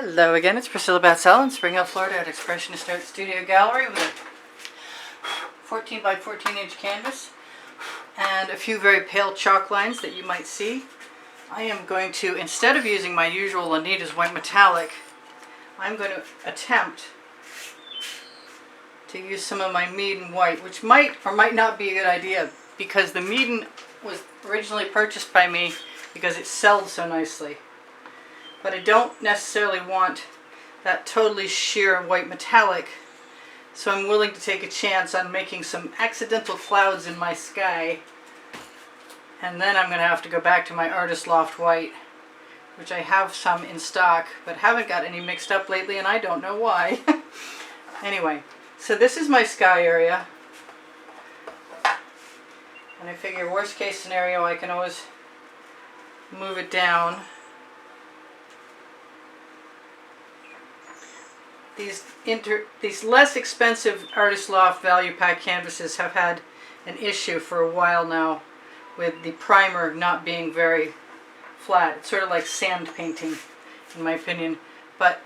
Hello again, it's Priscilla Batzell in Spring Hill, Florida at Expressionist Art Studio Gallery with a 14 by 14 inch canvas and a few very pale chalk lines that you might see. I am going to, instead of using my usual Anita's white metallic, I'm going to attempt to use some of my Meeden white, which might or might not be a good idea because the Meeden was originally purchased by me because it sells so nicely. But I don't necessarily want that totally sheer white metallic, so I'm willing to take a chance on making some accidental clouds in my sky. And then I'm going to have to go back to my Artist Loft white, which I have some in stock, but haven't got any mixed up lately, and I don't know why. Anyway, so this is my sky area. And I figure worst case scenario, I can always move it down. These less expensive Artist Loft value pack canvases have had an issue for a while now with the primer not being very flat. It's sort of like sand painting in my opinion, but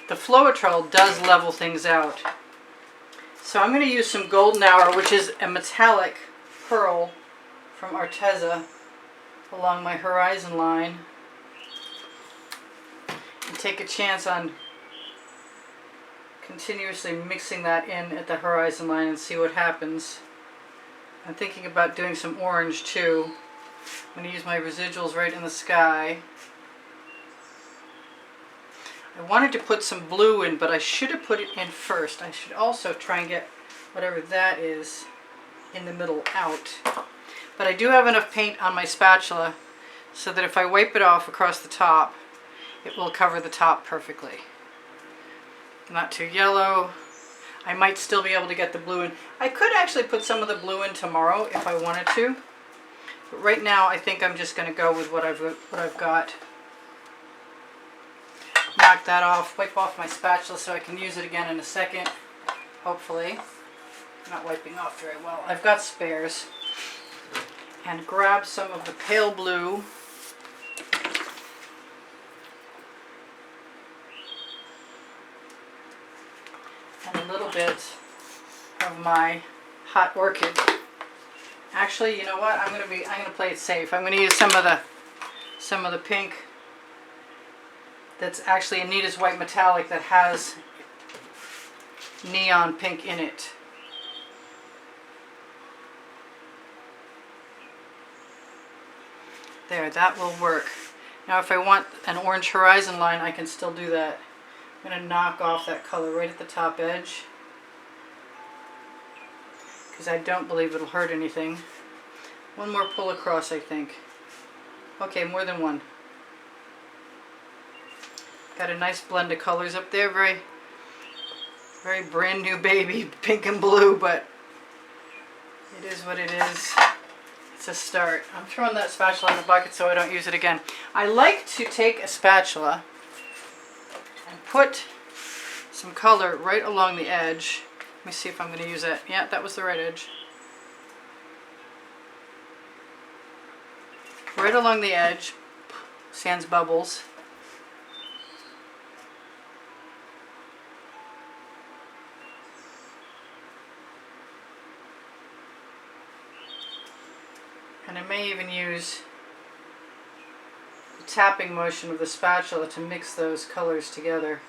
the Floetrol does level things out. So I'm going to use some Golden Hour, which is a metallic pearl from Arteza, along my horizon line, and take a chance on continuously mixing that in at the horizon line and see what happens. I'm thinking about doing some orange too. I'm going to use my residuals right in the sky. I wanted to put some blue in, but I should have put it in first. I should also try and get whatever that is in the middle out. But I do have enough paint on my spatula so that if I wipe it off across the top, it will cover the top perfectly. Not too yellow. I might still be able to get the blue in. I could actually put some of the blue in tomorrow if I wanted to. But right now I think I'm just going to go with what I've got. Knock that off, wipe off my spatula so I can use it again in a second. Hopefully. Not wiping off very well. I've got spares. And grab some of the pale blue. And a little bit of my hot orchid. Actually, you know what? I'm gonna play it safe. I'm gonna use some of the pink that's actually Anita's white metallic that has neon pink in it. There, that will work. Now if I want an orange horizon line, I can still do that. I'm going to knock off that color right at the top edge because I don't believe it'll hurt anything. One more pull across, I think. Okay, more than one. Got a nice blend of colors up there. Very, very brand new baby pink and blue, but it is what it is. It's a start. I'm throwing that spatula in the bucket so I don't use it again. I like to take a spatula and put some color right along the edge. Let me see if I'm going to use it. Yeah, that was the right edge. Right along the edge, sans bubbles. And I may even use the tapping motion of the spatula to mix those colors together.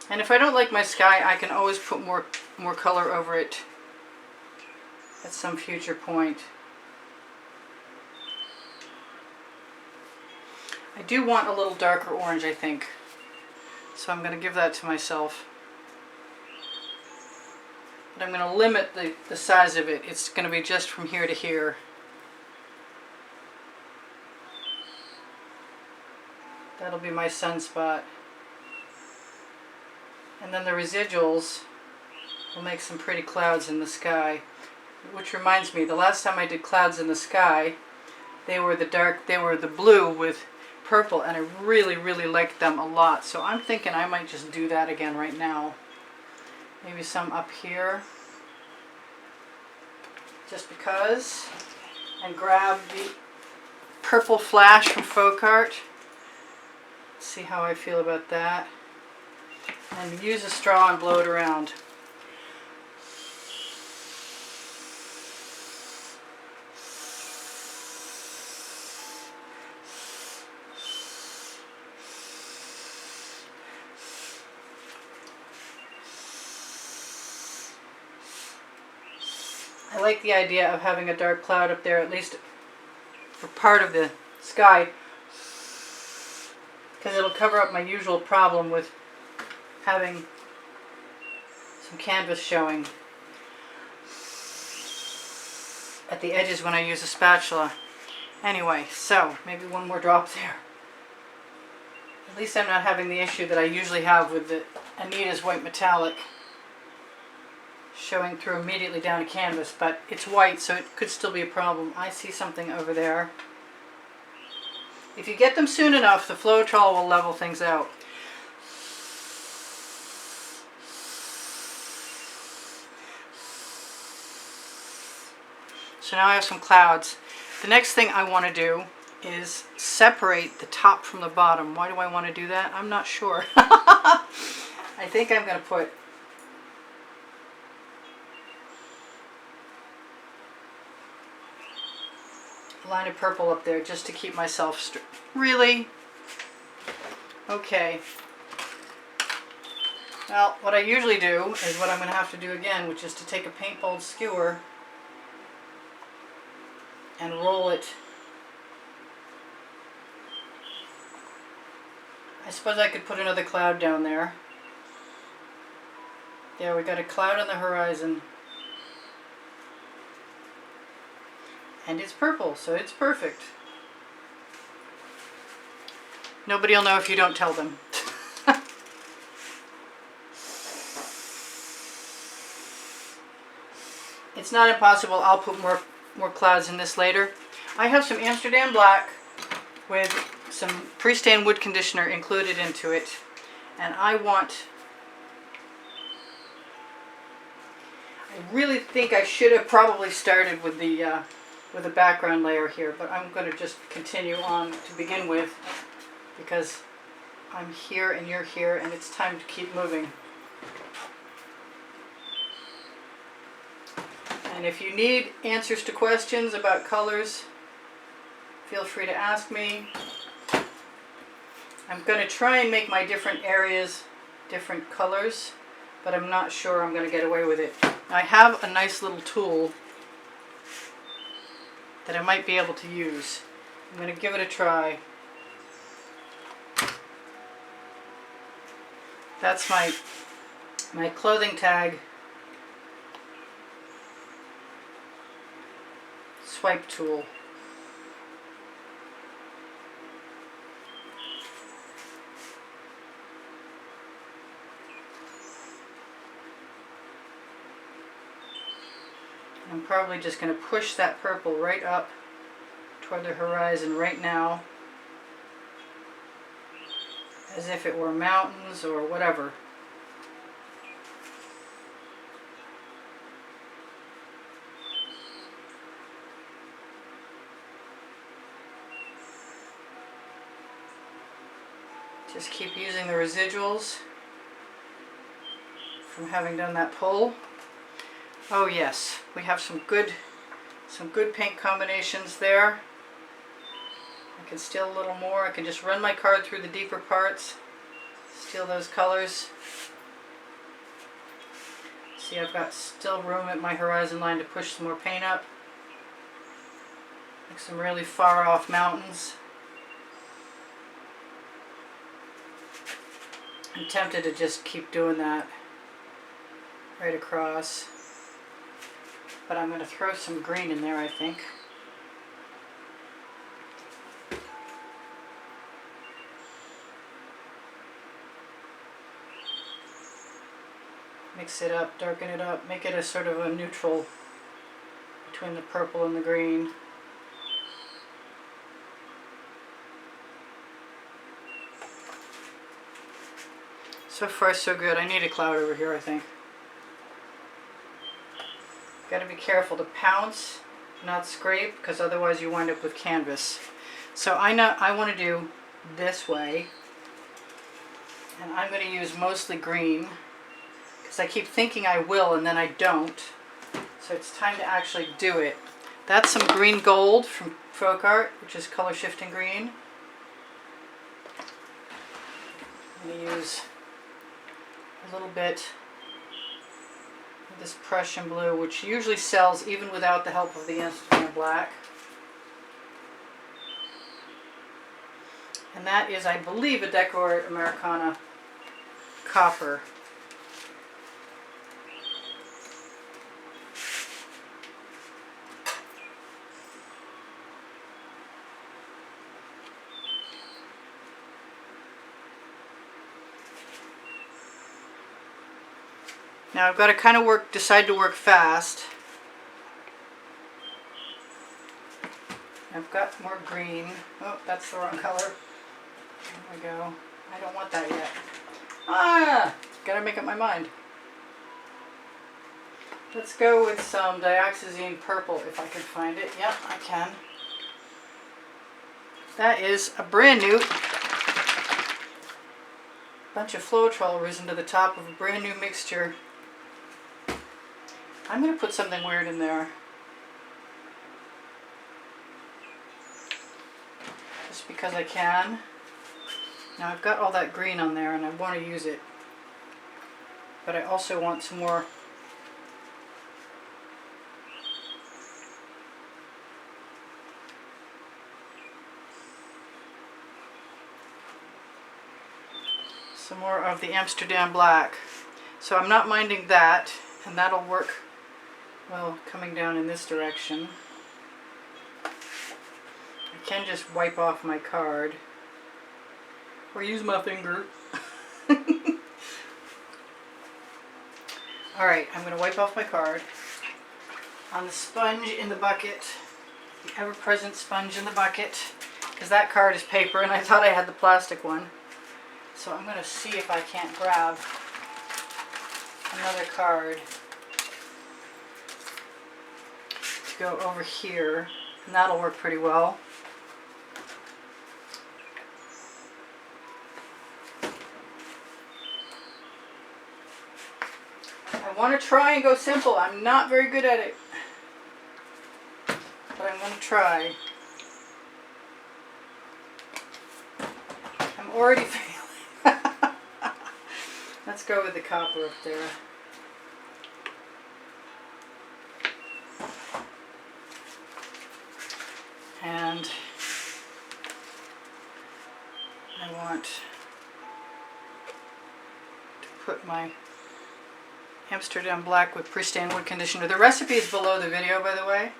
And if I don't like my sky, I can always put more color over it at some future point. I do want a little darker orange, I think. So I'm going to give that to myself. But I'm going to limit the size of it. It's going to be just from here to here. That'll be my sunspot. And then the residuals will make some pretty clouds in the sky. Which reminds me, the last time I did clouds in the sky, they were the blue with purple, and I really, really liked them a lot. So I'm thinking I might just do that again right now. Maybe some up here, just because, and grab the purple flash from Folk Art. See how I feel about that. And use a straw and blow it around. I like the idea of having a dark cloud up there, at least for part of the sky, because it'll cover up my usual problem with having some canvas showing at the edges when I use a spatula. Anyway, so maybe one more drop there. At least I'm not having the issue that I usually have with the Anita's white metallic showing through immediately down to canvas, but it's white, so it could still be a problem. I see something over there. If you get them soon enough, the Floetrol will level things out. So now I have some clouds. The next thing I want to do is separate the top from the bottom. Why do I want to do that? I'm not sure. I think I'm going to put a line of purple up there just to keep myself really? Okay. Well, what I usually do is what I'm going to have to do again, which is to take a paintball skewer and roll it. I suppose I could put another cloud down there. There, we got a cloud on the horizon. And it's purple, so it's perfect. Nobody will know if you don't tell them. It's not impossible. I'll put more clouds in this later. I have some Amsterdam black with some pre-stained wood conditioner included into it, and I really think I should have probably started with the background layer here, but I'm going to just continue on to begin with because I'm here and you're here and it's time to keep moving. And if you need answers to questions about colors, feel free to ask me. I'm going to try and make my different areas different colors, but I'm not sure I'm going to get away with it. I have a nice little tool that I might be able to use. I'm going to give it a try. That's my clothing tag swipe tool. I'm probably just going to push that purple right up toward the horizon right now, as if it were mountains or whatever. Just keep using the residuals from having done that pull. Oh yes, we have some good paint combinations there. I can steal a little more. I can just run my card through the deeper parts, steal those colors. See, I've got still room at my horizon line to push some more paint up. Like some really far off mountains. I'm tempted to just keep doing that right across. But I'm going to throw some green in there, I think. Mix it up, darken it up, make it a sort of a neutral between the purple and the green. So far so good. I need a cloud over here, I think. Got to be careful to pounce, not scrape, because otherwise you wind up with canvas. So I want to do this way, And I'm going to use mostly green because I keep thinking I will and then I don't. So it's time to actually do it. That's some green gold from Folk Art, which is color shifting green. I'm going to use a little bit of this Prussian blue, which usually sells even without the help of the Amsterdam black. And that is, I believe, a Decor Americana copper. Now I've got to kind of decide to work fast. I've got more green. Oh, that's the wrong color. There we go. I don't want that yet. Ah! Gotta make up my mind. Let's go with some dioxazine purple if I can find it. Yep, I can. That is a brand new bunch of Floetrol risen to the top of a brand new mixture. I'm going to put something weird in there. Just because I can. Now I've got all that green on there and I want to use it. But I also want some more of the Amsterdam black. So I'm not minding that, and that'll work well coming down in this direction. I can just wipe off my card or use my finger. Alright, I'm going to wipe off my card on the sponge in the bucket, the ever-present sponge in the bucket, because that card is paper and I thought I had the plastic one. So I'm going to see if I can't grab another card to go over here, and that'll work pretty well. I want to try and go simple. I'm not very good at it, but I'm going to try. I'm already failing. Let's go with the copper up there. And I want to put my Amsterdam black with pristine wood conditioner. The recipe is below the video, by the way.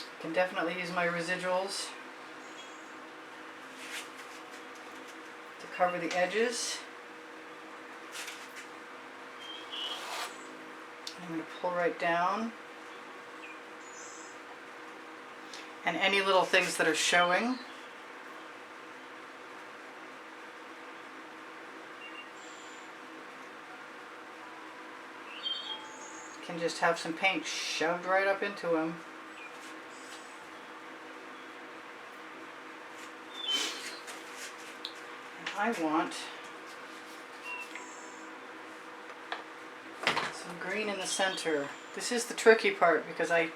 I can definitely use my residuals to cover the edges. I'm going to pull right down. And any little things that are showing. Can just have some paint shoved right up into them. And I want some green in the center. This is the tricky part because I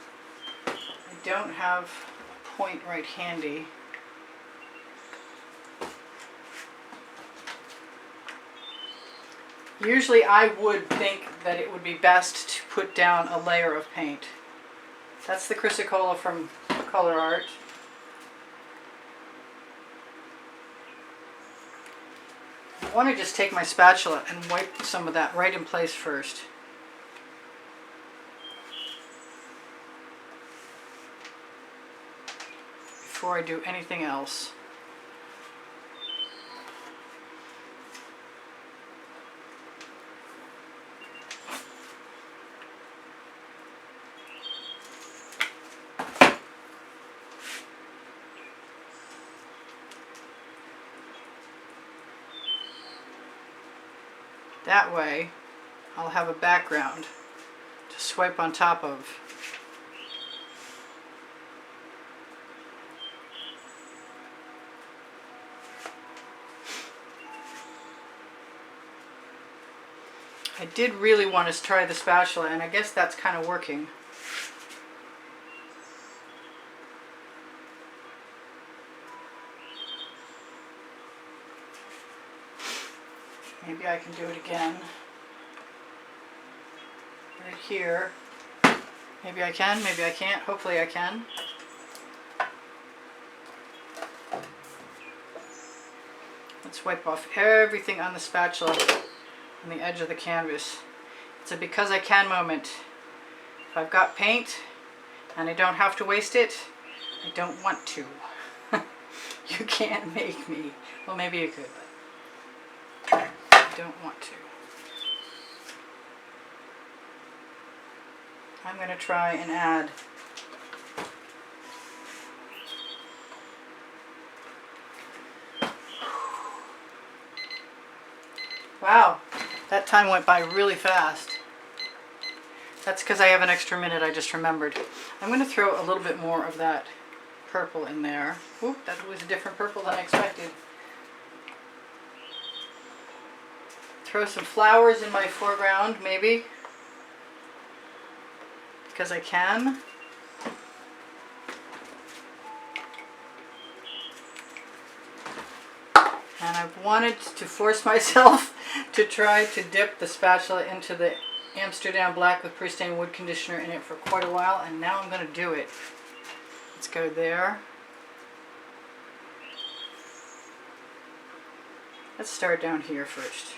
don't have a point right handy. Usually I would think that it would be best to put down a layer of paint. That's the Chrysocolla from Color Art. I want to just take my spatula and wipe some of that right in place first. Before I do anything else. That way, I'll have a background to swipe on top of. I did really want to try the spatula, and I guess that's kind of working. Maybe I can do it again. Right here. Maybe I can, maybe I can't. Hopefully I can. Let's wipe off everything on the spatula on the edge of the canvas. It's a because I can moment. If I've got paint and I don't have to waste it, I don't want to. You can't make me. Well, maybe you could, but I don't want to. I'm going to try and add wow, that time went by really fast. That's because I have an extra minute, I just remembered. I'm going to throw a little bit more of that purple in there. Oop, that was a different purple than I expected. Throw some flowers in my foreground, maybe. Because I can. And I've wanted to force myself to try to dip the spatula into the Amsterdam Black with pre-stained wood conditioner in it for quite a while, and now I'm going to do it. Let's go there. Let's start down here first.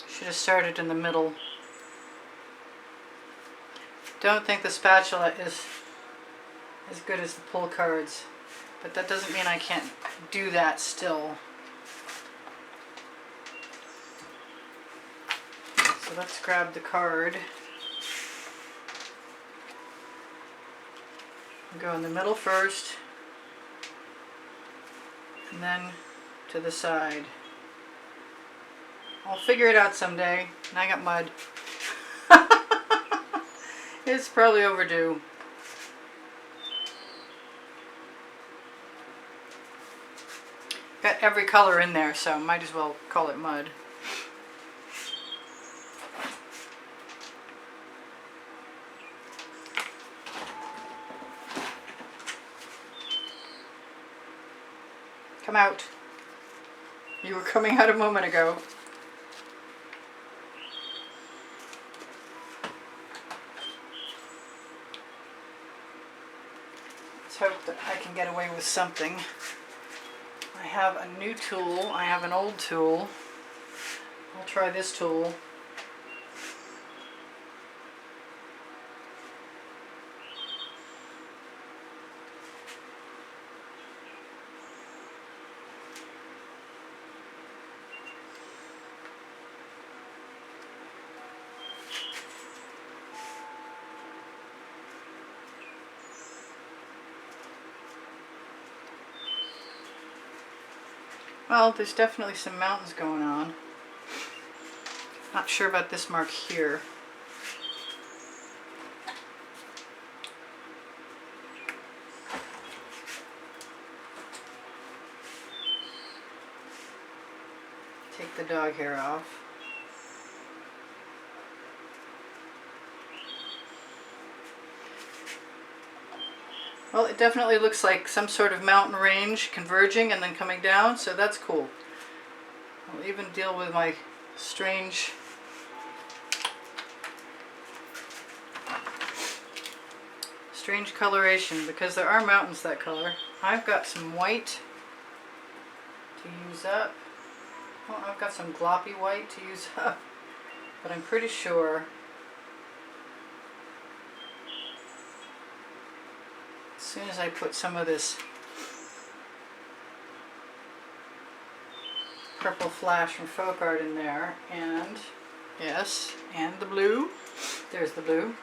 Should have started in the middle. Don't think the spatula is as good as the pull cards, but that doesn't mean I can't do that still. So let's grab the card. Go in the middle first, and then to the side. I'll figure it out someday. And I got mud. It's probably overdue. Got every color in there, so might as well call it mud. Come out. You were coming out a moment ago. Hope that I can get away with something. I have a new tool. I have an old tool. I'll try this tool. Well, there's definitely some mountains going on. Not sure about this mark here. Take the dog hair off. Well, it definitely looks like some sort of mountain range converging and then coming down, so that's cool. I'll even deal with my strange coloration, because there are mountains that color. I've got some white to use up. Well, I've got some gloppy white to use up, but I'm pretty sure as soon as I put some of this purple flash from folk art in there, and yes, and the blue, there's the blue,